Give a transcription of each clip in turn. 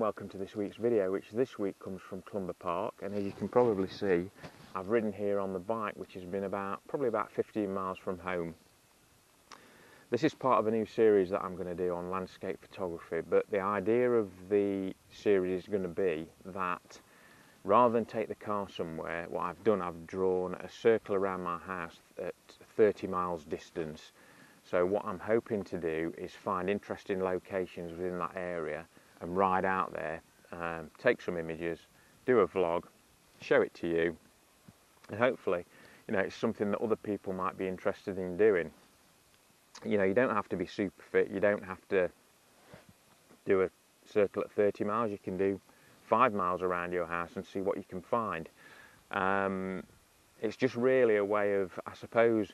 welcome to this week's video, which this week comes from Clumber Park. And as you can probably see, I've ridden here on the bike, which has been probably about 15 miles from home. This is part of a new series that I'm going to do on landscape photography, but the idea of the series is going to be that rather than take the car somewhere, what I've done, I've drawn a circle around my house at 30 miles distance. So what I'm hoping to do is find interesting locations within that area and ride out there, take some images, do a vlog, show it to you, and hopefully, it's something that other people might be interested in doing. You don't have to be super fit, you don't have to do a circle at 30 miles, you can do 5 miles around your house and see what you can find. It's just really a way of, I suppose,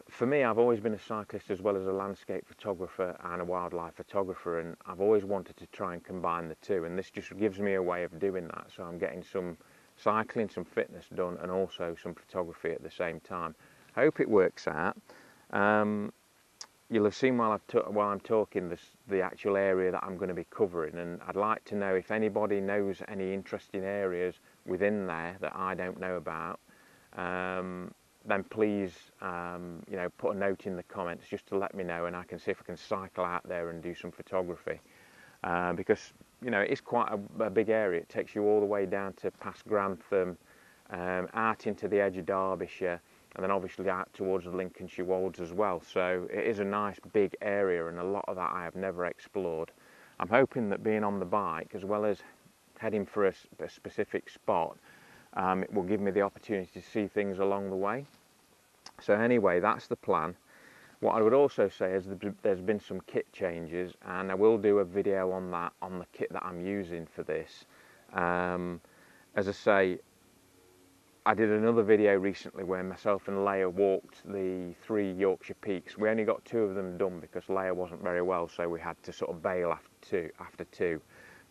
for me, I've always been a cyclist as well as a landscape photographer and a wildlife photographer, and I've always wanted to try and combine the two, and this just gives me a way of doing that. So I'm getting some cycling, some fitness done, and also some photography at the same time. I hope it works out. You'll have seen while I'm talking the actual area that I'm going to be covering, and I'd like to know if anybody knows any interesting areas within there that I don't know about. Then please, put a note in the comments just to let me know, and I can see if I can cycle out there and do some photography. Because, it is quite a big area. It takes you all the way down to past Grantham, out into the edge of Derbyshire, and then obviously out towards the Lincolnshire Wolds as well. So it is a nice big area, and a lot of that I have never explored. I'm hoping that being on the bike, as well as heading for a specific spot, it will give me the opportunity to see things along the way. So anyway, that's the plan. What I would also say is there's been some kit changes, and I will do a video on that, on the kit that I'm using for this. As I say, I did another video recently where myself and Leia walked the 3 Yorkshire peaks. We only got 2 of them done because Leia wasn't very well, so we had to sort of bail after two.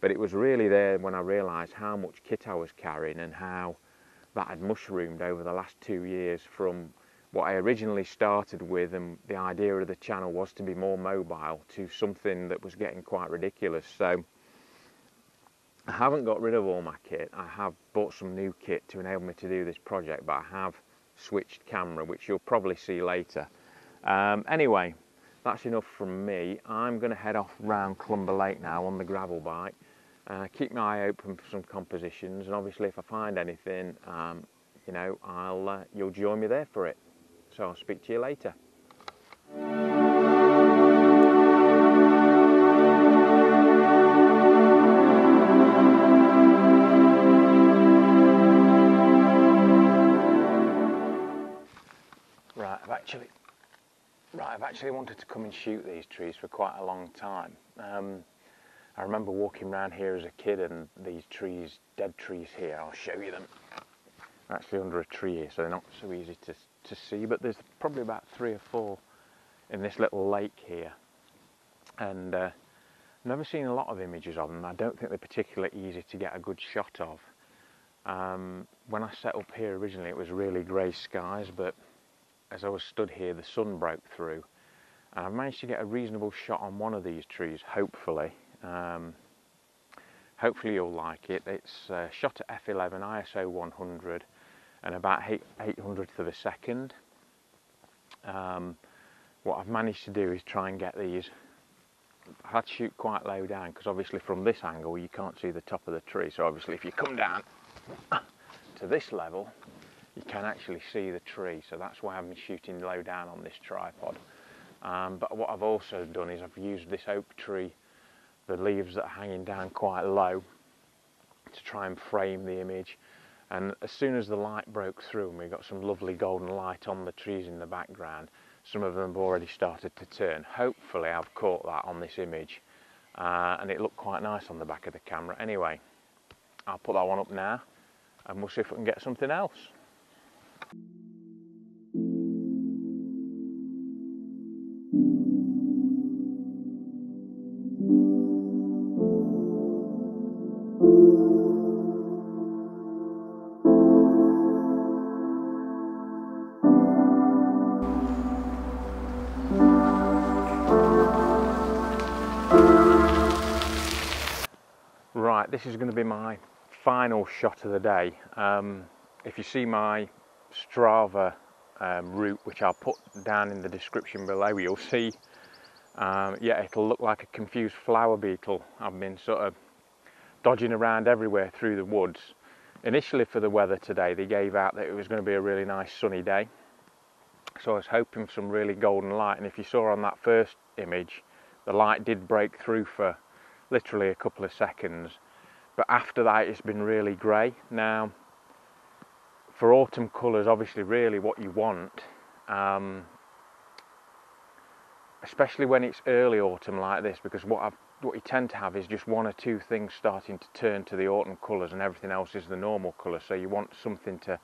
But it was really there when I realised how much kit I was carrying and how that had mushroomed over the last 2 years from what I originally started with, and the idea of the channel was to be more mobile, to something that was getting quite ridiculous. So I haven't got rid of all my kit. I have bought some new kit to enable me to do this project, but I have switched camera, which you'll probably see later. Anyway, that's enough from me. I'm going to head off round Clumber Lake now on the gravel bike. Keep my eye open for some compositions, and obviously if I find anything, you'll join me there for it. So I'll speak to you later. I've actually wanted to come and shoot these trees for quite a long time. I remember walking around here as a kid, and these trees, dead trees here, I'll show you them. They're actually under a tree here, so they're not so easy to see, but there's probably about 3 or 4 in this little lake here. And I've never seen a lot of images of them. I don't think they're particularly easy to get a good shot of. When I set up here originally, it was really grey skies, but as I was stood here, the sun broke through, and I've managed to get a reasonable shot on one of these trees, hopefully. Hopefully you'll like it. It's shot at f11 ISO 100 and about 800th of a second. What I've managed to do is try and get these. I had to shoot quite low down because obviously from this angle you can't see the top of the tree, so obviously if you come down to this level you can actually see the tree, so that's why I've been shooting low down on this tripod. But what I've also done is I've used this oak tree, the leaves that are hanging down quite low, to try and frame the image. And as soon as the light broke through and we got some lovely golden light on the trees in the background, some of them have already started to turn. Hopefully I've caught that on this image, and it looked quite nice on the back of the camera. Anyway, I'll put that one up now and we'll see if we can get something else. Right, this is going to be my final shot of the day. If you see my Strava route, which I'll put down in the description below, you'll see, yeah, it'll look like a confused flower beetle. I've been sort of dodging around everywhere through the woods. Initially for the weather today, they gave out that it was going to be a really nice sunny day. So I was hoping for some really golden light, and if you saw on that first image, the light did break through for literally a couple of seconds. But after that, it's been really grey. Now, for autumn colours, obviously really what you want, especially when it's early autumn like this, because what you tend to have is just one or two things starting to turn to the autumn colours and everything else is the normal colour. So you want something to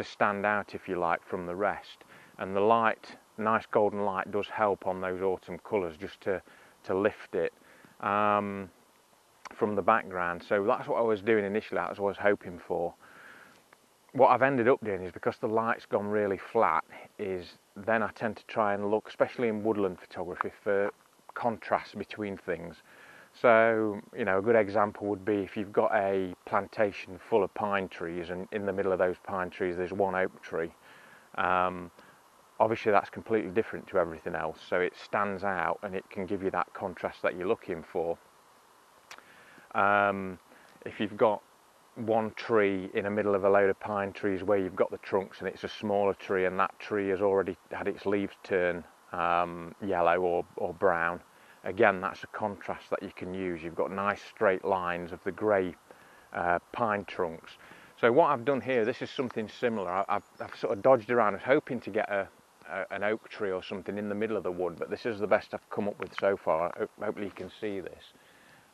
stand out, if you like, from the rest. And the light, nice golden light, does help on those autumn colours, just to lift it from the background. So that's what I was doing initially, that's what I was hoping for. What I've ended up doing is, because the light's gone really flat, is then I tend to try and look, especially in woodland photography, for contrast between things. So, you know, a good example would be if you've got a plantation full of pine trees, and in the middle of those pine trees there's one oak tree. Obviously that's completely different to everything else, so it stands out and it can give you that contrast that you're looking for. If you've got one tree in the middle of a load of pine trees where you've got the trunks and it's a smaller tree, and that tree has already had its leaves turn yellow or brown, again, that's a contrast that you can use. You've got nice straight lines of the grey pine trunks. So what I've done here, this is something similar. I've sort of dodged around. I was hoping to get an oak tree or something in the middle of the wood, but this is the best I've come up with so far. Hopefully you can see this.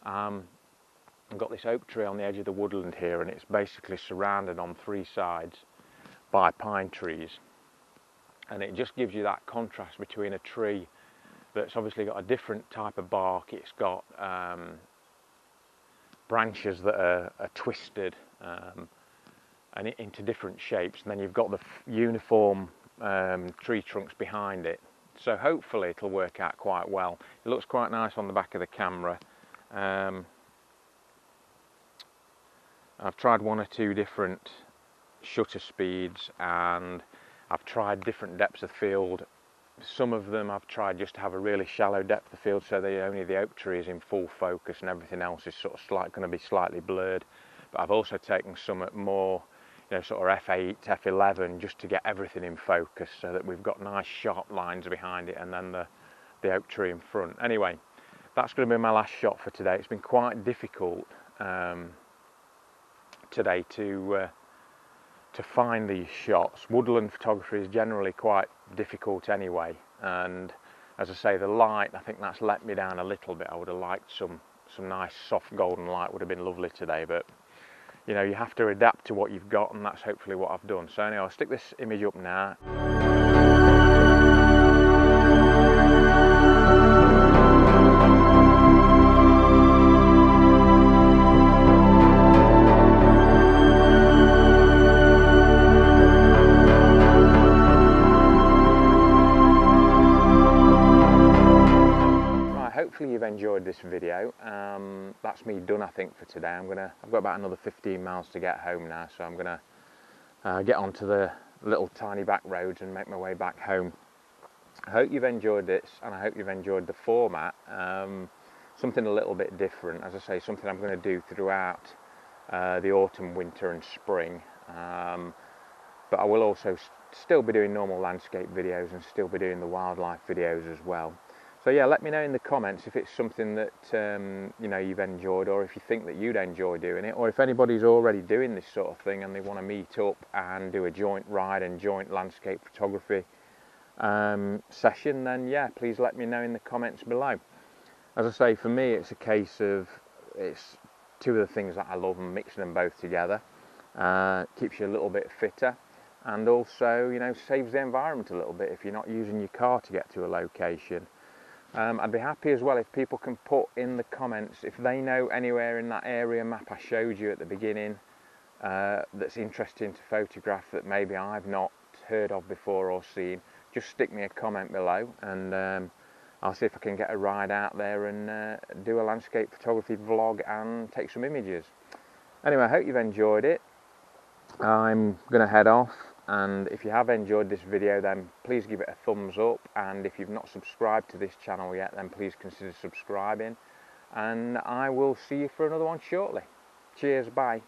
I've got this oak tree on the edge of the woodland here, and it's basically surrounded on three sides by pine trees. And it just gives you that contrast between a tree that's obviously got a different type of bark. It's got branches that are twisted and into different shapes, and then you've got the uniform tree trunks behind it. So hopefully it'll work out quite well. It looks quite nice on the back of the camera. I've tried one or two different shutter speeds, and I've tried different depths of field. Some of them I've tried just to have a really shallow depth of field, so that only the oak tree is in full focus and everything else is sort of going to be slightly blurred. But I've also taken some at more, you know, sort of f8, f11, just to get everything in focus, so that we've got nice sharp lines behind it and then the oak tree in front. Anyway, that's going to be my last shot for today. It's been quite difficult today to find these shots. Woodland photography is generally quite difficult anyway, and as I say, the light, I think that's let me down a little bit. I would have liked some nice soft golden light, would have been lovely today, but you know, you have to adapt to what you've got, and that's hopefully what I've done. So anyway, I'll stick this image up now. Hopefully you've enjoyed this video. That's me done, I think, for today. I've got about another 15 miles to get home now, so I'm gonna get onto the little tiny back roads and make my way back home. I hope you've enjoyed this, and I hope you've enjoyed the format. Something a little bit different, as I say, something I'm going to do throughout the autumn, winter and spring. But I will also still be doing normal landscape videos and still be doing the wildlife videos as well. So yeah, let me know in the comments if it's something that you know, you've enjoyed, or if you think that you'd enjoy doing it, or if anybody's already doing this sort of thing and they want to meet up and do a joint ride and joint landscape photography session, then yeah, please let me know in the comments below. As I say, for me it's a case of, it's two of the things that I love, and mixing them both together keeps you a little bit fitter, and also, you know, saves the environment a little bit if you're not using your car to get to a location. I'd be happy as well if people can put in the comments if they know anywhere in that area map I showed you at the beginning that's interesting to photograph, that maybe I've not heard of before or seen. Just stick me a comment below, and I'll see if I can get a ride out there and do a landscape photography vlog and take some images. Anyway, I hope you've enjoyed it. I'm going to head off, and if you have enjoyed this video, then please give it a thumbs up, and if you've not subscribed to this channel yet, then please consider subscribing, and I will see you for another one shortly. Cheers, bye.